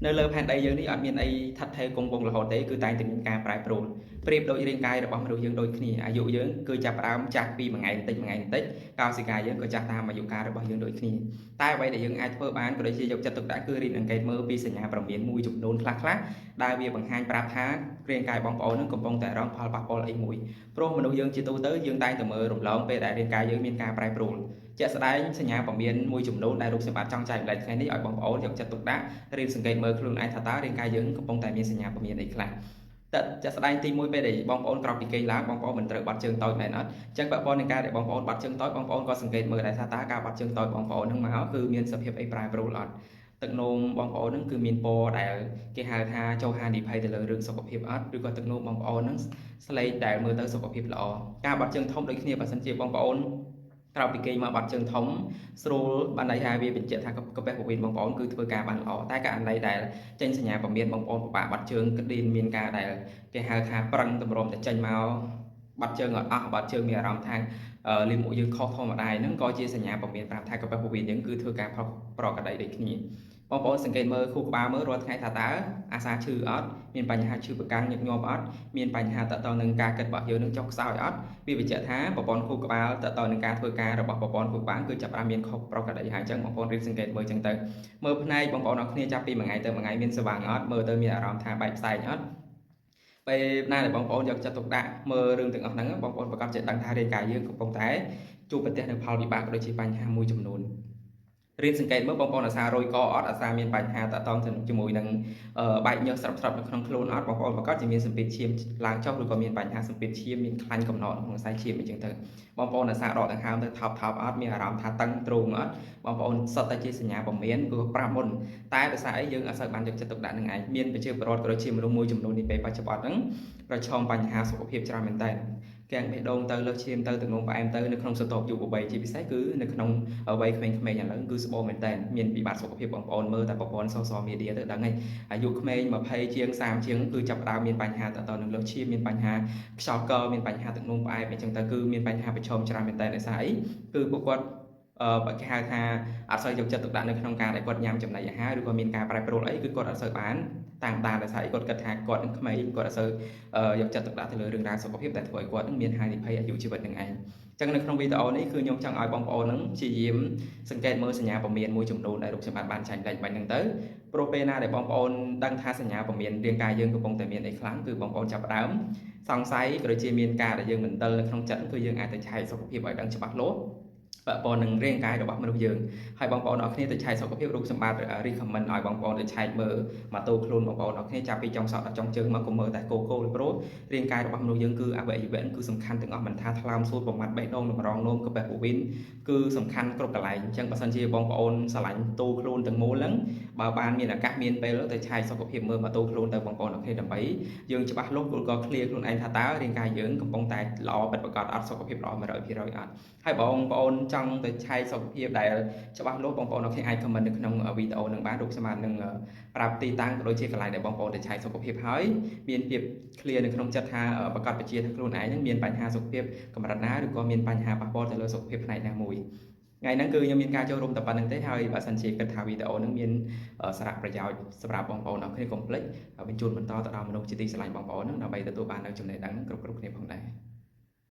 នៅលើផែនដីយើងនេះអត់មានអីថិតថេរគង់វង្សរហូតទេគឺតែងតែមានការប្រែប្រួលប្រៀបដូចរាងកាយរបស់មនុស្សយើងដូចគ្នាអាយុយើងគឺចាប់ផ្ដើមចាស់ពីមួយថ្ងៃបន្តិចកោសិកាយើងក៏ចាស់តាមអាយុកាលរបស់យើងដូចគ្នាតែអ្វីដែលយើងអាចធ្វើបានក៏ដូចជាយកចិត្តទុកដាក់គឺរៀនអង្កេតមើលពីសញ្ញាព្រមានមួយចំនួនខ្លះដែលវាបង្ហាញប្រាប់ថារាងកាយបងប្អូននឹងកំពុងតែរងផលប៉ះពាល់អីមួយព្រោះមនុស្សយើងជាទូទៅយើងតែងតែមើលរំលងពេលដែលរាងកាយយើងមានការប្រែប្រួលជាក់ស្ដែងសញ្ញាព្រមានមួយចំនួនដែលរូបសម្បត្តិចង់ចែកម្លែកថ្ងៃនេះឲ្យបងប្អូនយកចិត្តទុកដាក់រៀនសង្កេតមើលខ្លួនឯងថាតើរាងកាយយើងកំពុងតែមានសញ្ញាព្រមានអីខ្លះតែជាក់ស្ដែងទី1ពេលដែលបងប្អូនក្រោកពីគេងឡើងបងប្អូនមិនត្រូវបាត់ជើងតូចមែនអត់អញ្ចឹងបើបងនឹងការដែលបងប្អូនបាត់ជើងតូចបងប្អូនក៏សង្កេតមើលដែរថាតើការបាត់ជើងតូចបងប្អូននឹងមកគឺមានសភាពអីប្រែប្រួលអត់ទឹកនោមបងប្អូននឹងគឺមានពណ៌ដែលគេហៅថាចូលហានិភ័យទៅលើរឿងសុខភាពអត់ឬក៏ទឹកនោមបងប្អូននឹងស្លេកដែលមើលទៅសុខភាពល្អការបាត់ជើងធំដូចគ្នាបើសិនជាបងប្អូនក្រោកពីគេងមកបាត់ជើងធំស្រួលបានន័យថាវាបញ្ជាក់ថាកាពះពោះវៀនបងប្អូនគឺធ្វើការបានល្អតែករណីដែលចេញសញ្ញាព្រមានបងប្អូនពិបាកបាត់ជើងគឺមានការដែលគេហៅថាប្រឹងតម្រុំតែចេញមកបាត់ជើងអត់អស់បាត់ជើងមានអារម្មណ៍ថាលាមកយើងខុសធម្មតាហ្នឹងក៏ជាសញ្ញាព្រមានប្រាប់ថាកាពះពោះវៀនយើងគឺធ្វើការប្រក្រតីដូចគ្នាបងប្អូនសង្កេតមើលខួរក្បាលមើលរាល់ថ្ងៃថាតើអាសាឈឺអត់មានបញ្ហាឈឺប្រកាំងញឹកញាប់អត់មានបញ្ហាតទៅនឹងការគិតរបស់យើងនឹងចុះខ្សោយអត់វាបញ្ជាក់ថាប្រព័ន្ធខួរក្បាលតទៅនឹងការធ្វើការរបស់ប្រព័ន្ធខួរក្បាលគឺចាប់ផ្ដើមមានខុសប្រក្រតីហើយអញ្ចឹងបងប្អូនរៀបសង្កេតមើលអញ្ចឹងទៅមើលផ្នែកបងប្អូនអរគ្នាចាប់ពីមួយថ្ងៃទៅមួយថ្ងៃមានស្វាងអត់មើលទៅមានអារម្មណ៍ថាបែកផ្សែងអត់ពេលណាដែលបងប្អូនយកចិត្តទុកដាក់មើលរឿងទាំងអស់ហ្នឹងបងប្អូនប្រកាសជាដឹងថារាងកាយយើងកំពុងតែជួបប្រទះនូវផលវិបាកក៏ដូចជាបញ្ហាមួយចំនួនរៀនសង្កេតមើលបងប្អូនអាសាររុយកអត់អាសាមានបញ្ហាតតងជាមួយនឹងបែកញើសស្រាប់នៅក្នុងខ្លួនអត់បងប្អូនប្រកាសជាមានសម្ពាធឈាមឡើងចុះឬក៏មានបញ្ហាសម្ពាធឈាមមានខ្លាញ់កំណត់ក្នុងខ្សែឈាមអញ្ចឹងទៅបងប្អូនអាសារដកដង្ហើមទៅថប់អត់មានអារម្មណ៍ថាតឹងទ្រូងអត់បងប្អូនសុទ្ធតែជាសញ្ញាព្រមានគឺប្រាប់មុនតែដោយសារអីយើងអត់សូវបានយកចិត្តទុកដាក់នឹងឯងមានប្រជាពលរដ្ឋក៏ដូចជាមនុស្សមួយចំនួននេះពេលបច្ចុប្បន្នហ្នឹងប្រឈមបញ្ហាសុខភាពច្រើនមែនតើកាំងបេះដូងទៅលើឈាមទៅទឹកនោមផ្អែមទៅនៅក្នុងស្រទាប់យុវវ័យជាពិសេសគឺនៅក្នុងវ័យក្មេងៗឥឡូវគឺស្បោមែនតើមានវិបត្តិសុខភាពបងប្អូនមើលតែប្រព័ន្ធ social media ទៅដឹងហើយអាយុក្មេង20ជាង30ជាងគឺចាប់ផ្ដើមមានបញ្ហាតទៅនឹងលើឈាមមានបញ្ហាខ្យល់កមានបញ្ហាទឹកនោមផ្អែមអញ្ចឹងទៅគឺមានបញ្ហាប្រឈមច្រើនមែនតើដោយសារអីគឺពួកគាត់គេហៅថាអត់សូវយកចិត្តទុកដាក់នៅក្នុងការដែលគាត់ញ៉ាំចំណីអាហារឬក៏មានការប្រែប្រួលអីគឺគាត់អត់សូវបានតាមដានដោយសារគាត់គិតថាគាត់នឹងក្មេងគាត់អត់សូវយកចិត្តទុកដាក់ទៅលើរឿងរ៉ាវសុខភាពដែលធ្វើឲ្យគាត់នឹងមានហានិភ័យអាយុជីវិតនឹងឯងអញ្ចឹងនៅក្នុងវីដេអូនេះគឺខ្ញុំចង់ឲ្យបងប្អូននឹងព្យាយាមសង្កេតមើលសញ្ញាព្រមានមួយចំនួនដែលរូបសម្បត្តិបានចែងដាច់បាញ់ហ្នឹងទៅព្រោះពេលណាដែលបងប្អូនដឹងថាសញ្ញាព្រមានរាងកាយយើងកំពុងតែមានអីខ្លាំងគឺបងប្អូនចាប់ផ្ដើមសង្ស័យក៏ដូចជាមានការដែលយើងមិនទិលនៅក្នុងចិត្តគឺយើងអាចទៅឆែកសុខភាពឲ្យដឹងច្បាស់លាស់ពាក់ព័ន្ធនឹងរាងកាយរបស់មនុស្សយើងហើយបងប្អូនអរគ្នាទៅឆែកសុខភាពរូបសម្បត្តិ recommend ឲ្យបងប្អូនទៅឆែកមើលមកតូខ្លួនបងប្អូនអរគ្នាចាប់ពីចុងសក់ដល់ចុងជើងមកកុំមើលតែគោព្រោះរាងកាយរបស់មនុស្សយើងគឺអវយវៈគឺសំខាន់ទាំងអស់មិនថាថ្លើមសួតប្រមាត់បេះដូងតម្រងនោមកាពះពោះវៀនគឺសំខាន់គ្រប់កន្លែងអញ្ចឹងបើសិនជាបងប្អូនស្រឡាញ់តូខ្លួនទាំងមូលហ្នឹងបើបានមានឱកាសមានពេលទៅឆែកសុខភាពមើលមកតូខ្លួនទៅបងប្អូនអរគ្នាដើម្បីយើងច្បាស់លាស់ឬក៏ clear ខ្លួនឯងថាតើរាងកាយយើងកំពុងតែល្អពិតប្រាកដអត់សុខភាពល្អ 100% អត់ហើយបងប្អូនចង់ទៅឆែកសុខភាពដែលច្បាស់លាស់បងប្អូនអរគ្នាអាច comment នៅក្នុងវីដេអូនឹងបានរូបសម្បត្តិនឹងប្រាប់ទីតាំងក៏ដូចជាកន្លែងដែលបងប្អូនទៅឆែកសុខភាពហើយមានភាព clear នៅក្នុងចិត្តថាប្រកាសបជាថាខ្លួនឯងនឹងមានបញ្ហាសុខភាពកម្រិតណាឬក៏មានបញ្ហាប៉ះពាល់ទៅលើសុខភាពផ្នែកណាមួយថ្ងៃហ្នឹងគឺខ្ញុំមានការចូលរួមតែប៉ុណ្្នឹងទេហើយបើសិនជាគិតថាវីដេអូហ្នឹងមានសារៈប្រយោជន៍សម្រាប់បងប្អូនអរគ្នាកុំភ្លេចបញ្ជូនបន្តទៅដល់មនុស្សជាទីស្រឡាញ់បងប្អូនហ្នឹងដើម្បីទទួលបាននូវចំណេះដឹងគ្រប់គ្នាផងដែរ